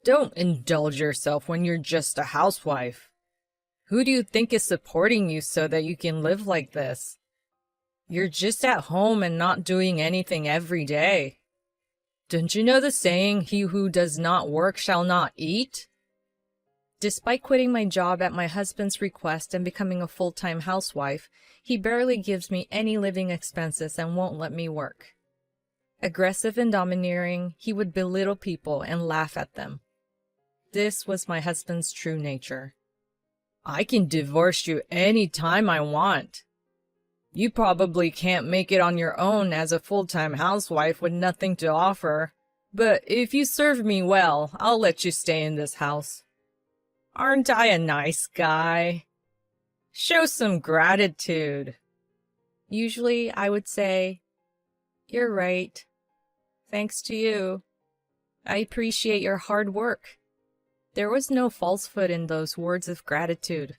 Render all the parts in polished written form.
Don't indulge yourself when you're just a housewife. Who do you think is supporting you so that you can live like this? You're just at home and not doing anything every day. Don't you know the saying, he who does not work shall not eat? Despite quitting my job at my husband's request and becoming a full-time housewife, he barely gives me any living expenses and won't let me work. Aggressive and domineering, he would belittle people and laugh at them. This was my husband's true nature. I can divorce you any time I want. You probably can't make it on your own as a full-time housewife with nothing to offer, but if you serve me well, I'll let you stay in this house. Aren't I a nice guy? Show some gratitude. Usually I would say, "You're right. Thanks to you. I appreciate your hard work." There was no falsehood in those words of gratitude.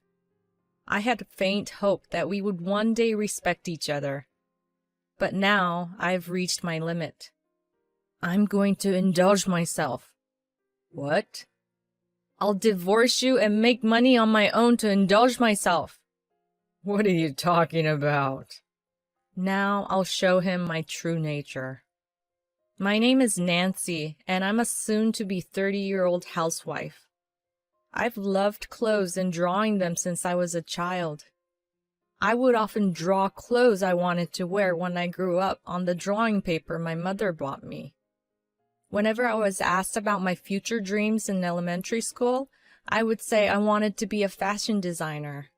I had faint hope that we would one day respect each other. But now I've reached my limit. I'm going to indulge myself. What? I'll divorce you and make money on my own to indulge myself. What are you talking about? Now I'll show him my true nature. My name is Nancy, and I'm a soon-to-be 30-year-old housewife. I've loved clothes and drawing them since I was a child. I would often draw clothes I wanted to wear when I grew up on the drawing paper my mother bought me. Whenever I was asked about my future dreams in elementary school, I would say I wanted to be a fashion designer.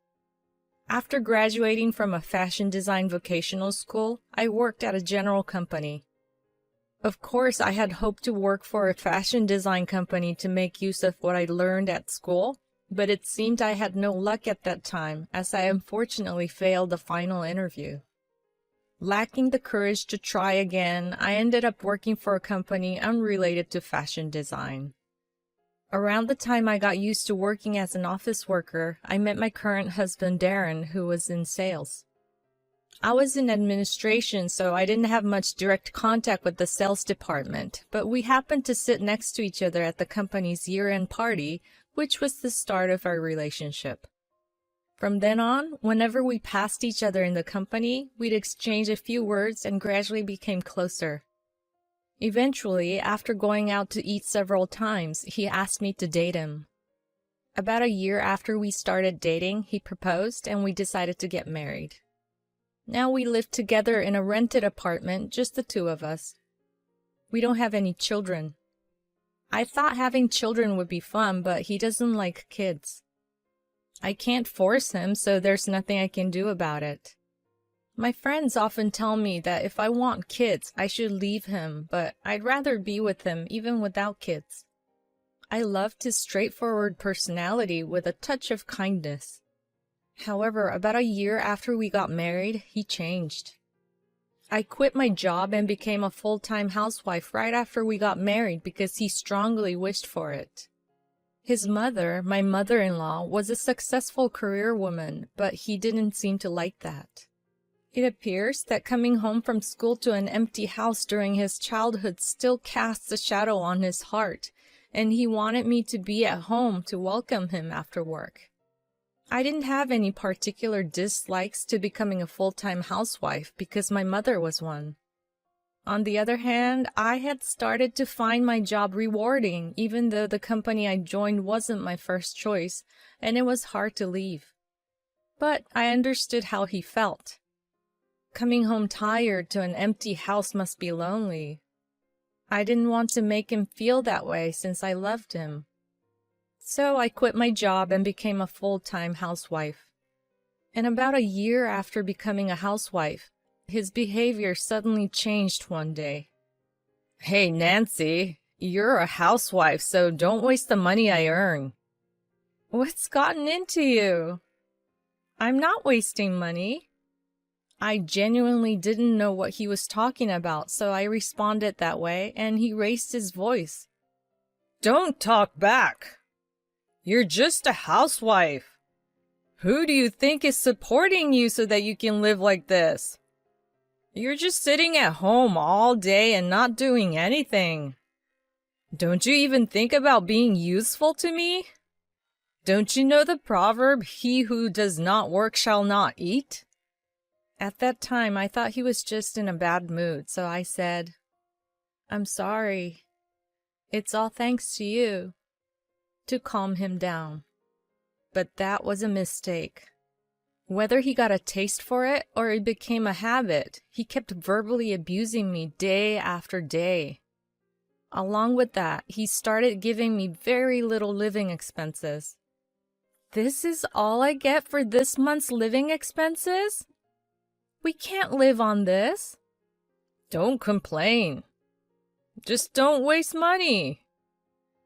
After graduating from a fashion design vocational school, I worked at a general company. Of course, I had hoped to work for a fashion design company to make use of what I learned at school, but it seemed I had no luck at that time, as I unfortunately failed the final interview. Lacking the courage to try again, I ended up working for a company unrelated to fashion design. Around the time I got used to working as an office worker, I met my current husband Darren, who was in sales. I was in administration, so I didn't have much direct contact with the sales department, but we happened to sit next to each other at the company's year-end party, which was the start of our relationship. From then on, whenever we passed each other in the company, we'd exchange a few words and gradually became closer. Eventually, after going out to eat several times, he asked me to date him. About a year after we started dating, he proposed and we decided to get married. Now we live together in a rented apartment, just the two of us. We don't have any children. I thought having children would be fun, but he doesn't like kids. I can't force him, so there's nothing I can do about it. My friends often tell me that if I want kids, I should leave him, but I'd rather be with him even without kids. I loved his straightforward personality with a touch of kindness. However, about a year after we got married, he changed. I quit my job and became a full-time housewife right after we got married because he strongly wished for it. His mother, my mother-in-law, was a successful career woman, but he didn't seem to like that. It appears that coming home from school to an empty house during his childhood still casts a shadow on his heart, and he wanted me to be at home to welcome him after work. I didn't have any particular dislikes to becoming a full-time housewife because my mother was one. On the other hand, I had started to find my job rewarding, even though the company I joined wasn't my first choice, and it was hard to leave. But I understood how he felt. Coming home tired to an empty house must be lonely. I didn't want to make him feel that way since I loved him. So I quit my job and became a full-time housewife. And about a year after becoming a housewife, his behavior suddenly changed one day. Hey, Nancy, you're a housewife, so don't waste the money I earn. What's gotten into you? I'm not wasting money. I genuinely didn't know what he was talking about, so I responded that way, and he raised his voice. Don't talk back. You're just a housewife. Who do you think is supporting you so that you can live like this? You're just sitting at home all day and not doing anything. Don't you even think about being useful to me? Don't you know the proverb, he who does not work shall not eat? At that time, I thought he was just in a bad mood, so I said, I'm sorry. It's all thanks to you, to calm him down. But that was a mistake. Whether he got a taste for it or it became a habit, he kept verbally abusing me day after day. Along with that, he started giving me very little living expenses. This is all I get for this month's living expenses? We can't live on this. Don't complain. Just don't waste money.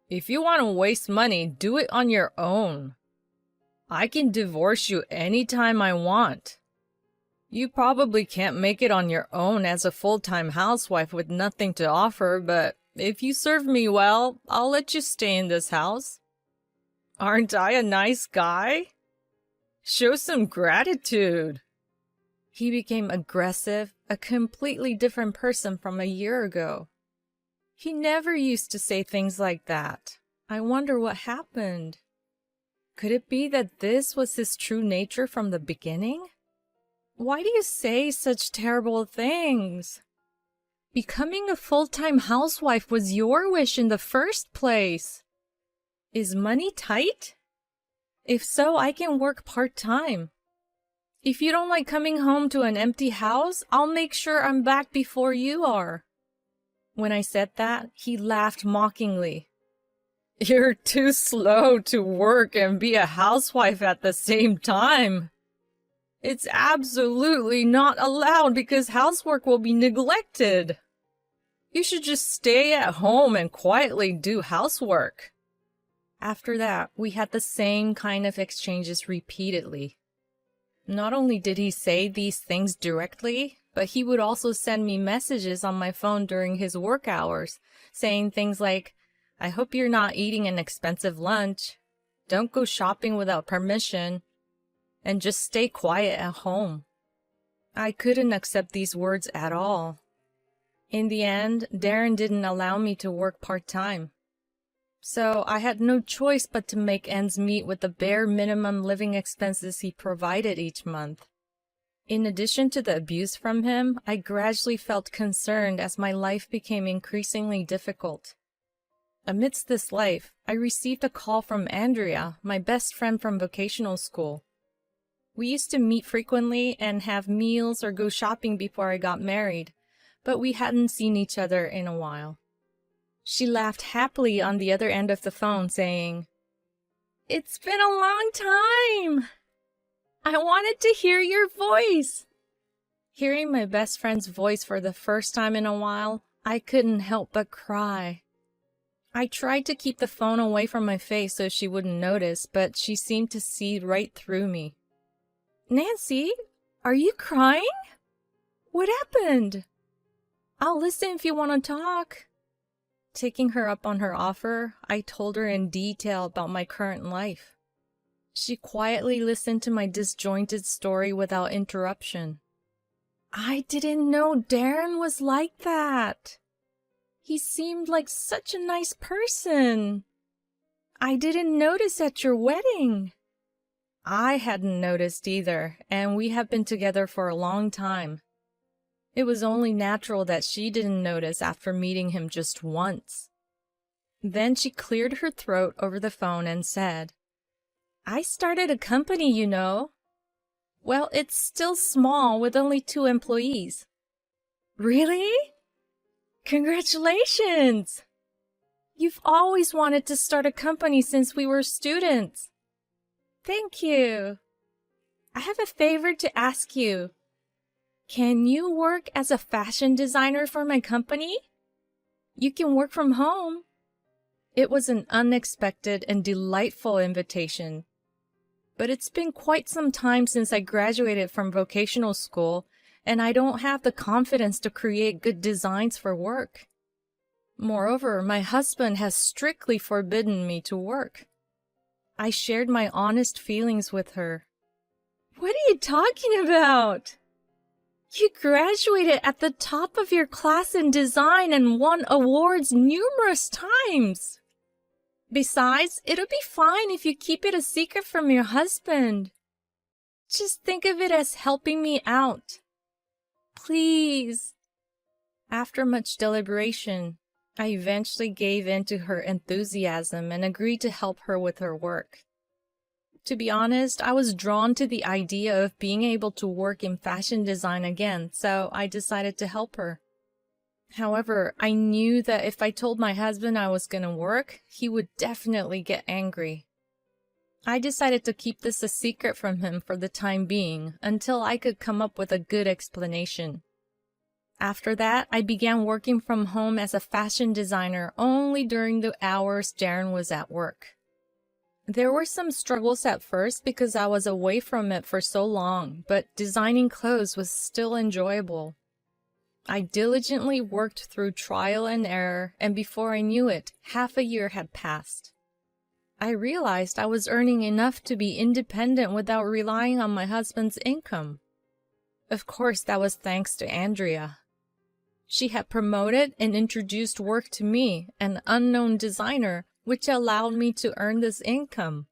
If you want to waste money, do it on your own. I can divorce you anytime I want. You probably can't make it on your own as a full-time housewife with nothing to offer, but if you serve me well, I'll let you stay in this house. Aren't I a nice guy? Show some gratitude. He became aggressive, a completely different person from a year ago. He never used to say things like that. I wonder what happened. Could it be that this was his true nature from the beginning? Why do you say such terrible things? Becoming a full-time housewife was your wish in the first place. Is money tight? If so, I can work part-time. If you don't like coming home to an empty house, I'll make sure I'm back before you are. When I said that, he laughed mockingly. You're too slow to work and be a housewife at the same time. It's absolutely not allowed because housework will be neglected. You should just stay at home and quietly do housework. After that, we had the same kind of exchanges repeatedly. Not only did he say these things directly, but he would also send me messages on my phone during his work hours, saying things like, I hope you're not eating an expensive lunch. Don't go shopping without permission. And just stay quiet at home. I couldn't accept these words at all. In the end, Darren didn't allow me to work part-time. So I had no choice but to make ends meet with the bare minimum living expenses he provided each month. In addition to the abuse from him, I gradually felt concerned as my life became increasingly difficult. Amidst this life, I received a call from Andrea, my best friend from vocational school. We used to meet frequently and have meals or go shopping before I got married, but we hadn't seen each other in a while. She laughed happily on the other end of the phone, saying, It's been a long time. I wanted to hear your voice. Hearing my best friend's voice for the first time in a while, I couldn't help but cry. I tried to keep the phone away from my face so she wouldn't notice, but she seemed to see right through me. Nancy, are you crying? What happened? I'll listen if you want to talk. Taking her up on her offer, I told her in detail about my current life. She quietly listened to my disjointed story without interruption. I didn't know Darren was like that. He seemed like such a nice person. I didn't notice at your wedding. I hadn't noticed either, and we have been together for a long time. It was only natural that she didn't notice after meeting him just once. Then she cleared her throat over the phone and said, I started a company, you know. Well, it's still small with only 2 employees. Really? Congratulations! You've always wanted to start a company since we were students. Thank you. I have a favor to ask you. Can you work as a fashion designer for my company? You can work from home. It was an unexpected and delightful invitation. But it's been quite some time since I graduated from vocational school, and I don't have the confidence to create good designs for work. Moreover, my husband has strictly forbidden me to work. I shared my honest feelings with her. What are you talking about? You graduated at the top of your class in design and won awards numerous times. Besides, it'll be fine if you keep it a secret from your husband. Just think of it as helping me out. Please. After much deliberation, I eventually gave in to her enthusiasm and agreed to help her with her work. To be honest, I was drawn to the idea of being able to work in fashion design again, so I decided to help her. However, I knew that if I told my husband I was going to work, he would definitely get angry. I decided to keep this a secret from him for the time being, until I could come up with a good explanation. After that, I began working from home as a fashion designer only during the hours Darren was at work. There were some struggles at first because I was away from it for so long, but designing clothes was still enjoyable. I diligently worked through trial and error, and before I knew it, half a year had passed. I realized I was earning enough to be independent without relying on my husband's income. Of course, that was thanks to Andrea. She had promoted and introduced work to me, an unknown designer, which allowed me to earn this income.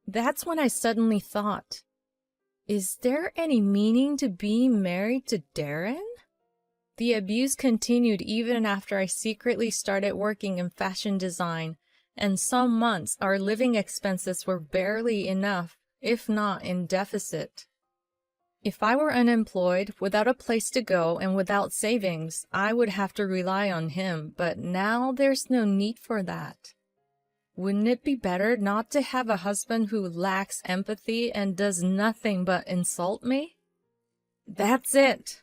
That's when I suddenly thought, is there any meaning to being married to Darren? The abuse continued even after I secretly started working in fashion design, and some months our living expenses were barely enough, if not in deficit. If I were unemployed, without a place to go, and without savings, I would have to rely on him, but now there's no need for that. Wouldn't it be better not to have a husband who lacks empathy and does nothing but insult me? That's it.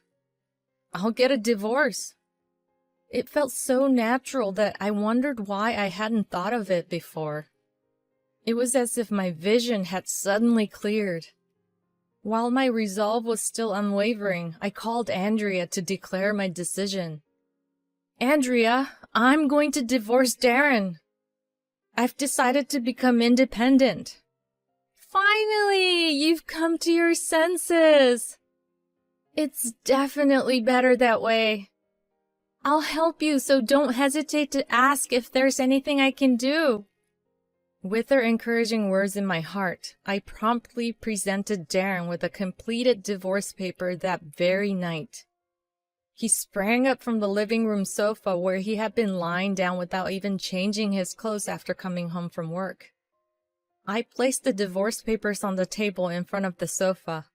I'll get a divorce. It felt so natural that I wondered why I hadn't thought of it before. It was as if my vision had suddenly cleared. While my resolve was still unwavering, I called Andrea to declare my decision. Andrea, I'm going to divorce Darren. I've decided to become independent. Finally, you've come to your senses. It's definitely better that way. I'll help you, so don't hesitate to ask if there's anything I can do. With her encouraging words in my heart, I promptly presented Darren with a completed divorce paper that very night. He sprang up from the living room sofa where he had been lying down without even changing his clothes after coming home from work. I placed the divorce papers on the table in front of the sofa.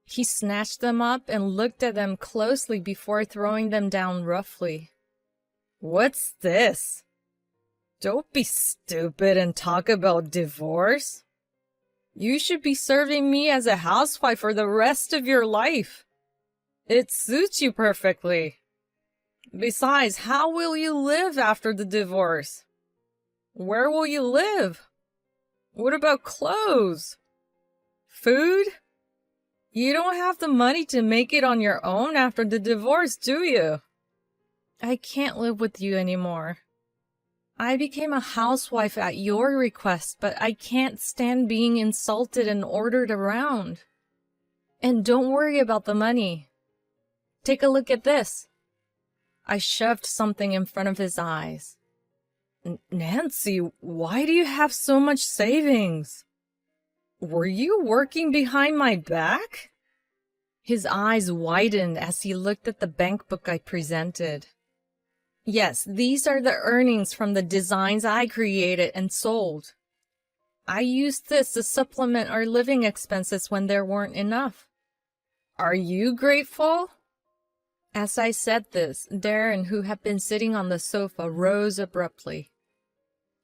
He snatched them up and looked at them closely before throwing them down roughly. What's this? Don't be stupid and talk about divorce. You should be serving me as a housewife for the rest of your life. It suits you perfectly. Besides, how will you live after the divorce? Where will you live? What about clothes? Food? You don't have the money to make it on your own after the divorce, do you? I can't live with you anymore. I became a housewife at your request, but I can't stand being insulted and ordered around. And don't worry about the money. Take a look at this. I shoved something in front of his eyes. Nancy, why do you have so much savings? Were you working behind my back? His eyes widened as he looked at the bank book I presented. Yes, these are the earnings from the designs I created and sold. I used this to supplement our living expenses when there weren't enough. Are you grateful? As I said this, Darren, who had been sitting on the sofa, rose abruptly.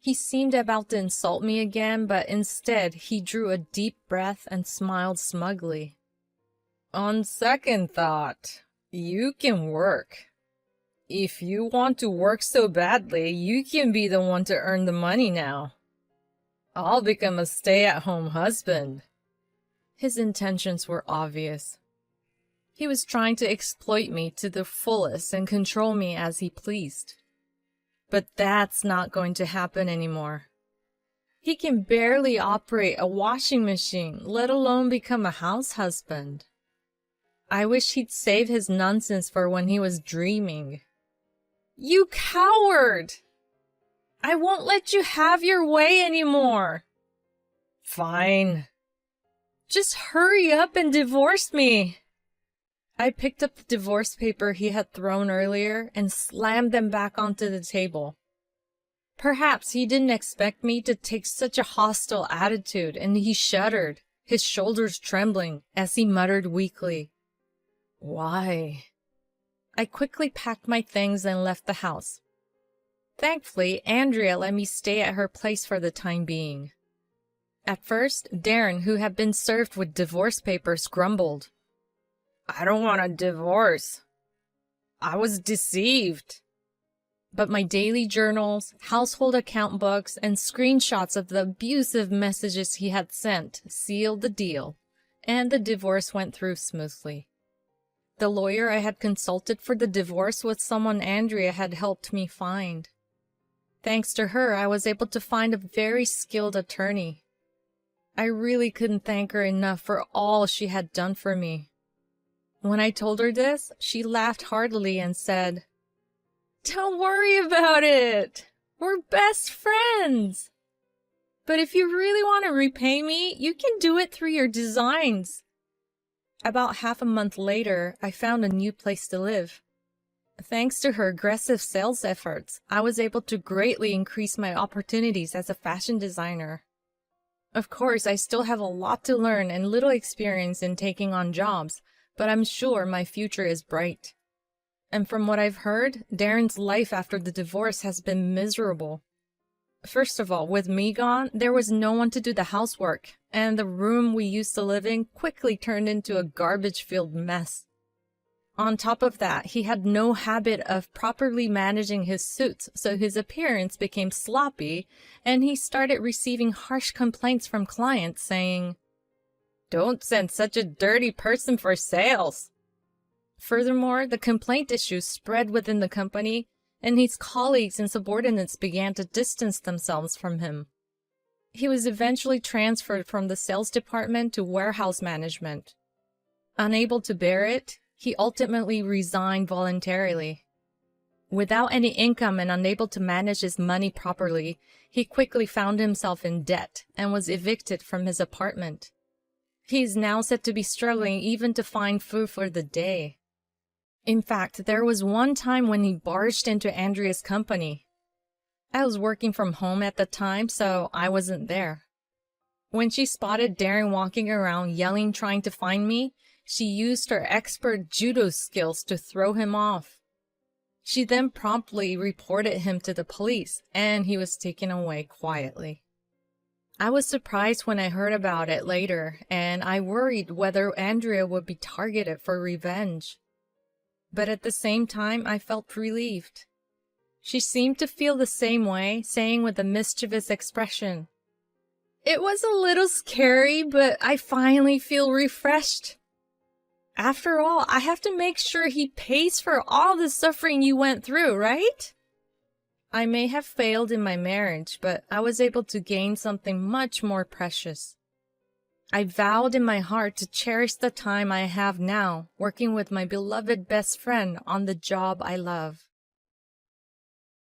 He seemed about to insult me again, but instead he drew a deep breath and smiled smugly. On second thought, you can work. If you want to work so badly, you can be the one to earn the money now. I'll become a stay-at-home husband. His intentions were obvious. He was trying to exploit me to the fullest and control me as he pleased. But that's not going to happen anymore. He can barely operate a washing machine, let alone become a house husband. I wish he'd save his nonsense for when he was dreaming. You coward! I won't let you have your way anymore. Fine. Just hurry up and divorce me. I picked up the divorce paper he had thrown earlier and slammed them back onto the table. Perhaps he didn't expect me to take such a hostile attitude, and he shuddered, his shoulders trembling, as he muttered weakly, "Why?" I quickly packed my things and left the house. Thankfully, Andrea let me stay at her place for the time being. At first, Darren, who had been served with divorce papers, grumbled. I don't want a divorce. I was deceived. But my daily journals, household account books, and screenshots of the abusive messages he had sent sealed the deal, and the divorce went through smoothly. The lawyer I had consulted for the divorce was someone Andrea had helped me find. Thanks to her, I was able to find a very skilled attorney. I really couldn't thank her enough for all she had done for me. When I told her this, she laughed heartily and said, "Don't worry about it. We're best friends. But if you really want to repay me, you can do it through your designs." About half a month later, I found a new place to live. Thanks to her aggressive sales efforts, I was able to greatly increase my opportunities as a fashion designer. Of course, I still have a lot to learn and little experience in taking on jobs, but I'm sure my future is bright. And from what I've heard, Darren's life after the divorce has been miserable. First of all, with me gone, there was no one to do the housework, and the room we used to live in quickly turned into a garbage-filled mess. On top of that, he had no habit of properly managing his suits, so his appearance became sloppy, and he started receiving harsh complaints from clients saying, "Don't send such a dirty person for sales." Furthermore, the complaint issues spread within the company, and his colleagues and subordinates began to distance themselves from him. He was eventually transferred from the sales department to warehouse management. Unable to bear it, he ultimately resigned voluntarily. Without any income and unable to manage his money properly, he quickly found himself in debt and was evicted from his apartment. He is now said to be struggling even to find food for the day. In fact, there was one time when he barged into Andrea's company. I was working from home at the time, so I wasn't there. When she spotted Darren walking around yelling trying to find me, she used her expert judo skills to throw him off. She then promptly reported him to the police, and he was taken away quietly. I was surprised when I heard about it later, and I worried whether Andrea would be targeted for revenge. But at the same time, I felt relieved. She seemed to feel the same way, saying with a mischievous expression, "It was a little scary, but I finally feel refreshed. After all, I have to make sure he pays for all the suffering you went through, right?" I may have failed in my marriage, but I was able to gain something much more precious. I vowed in my heart to cherish the time I have now, working with my beloved best friend on the job I love.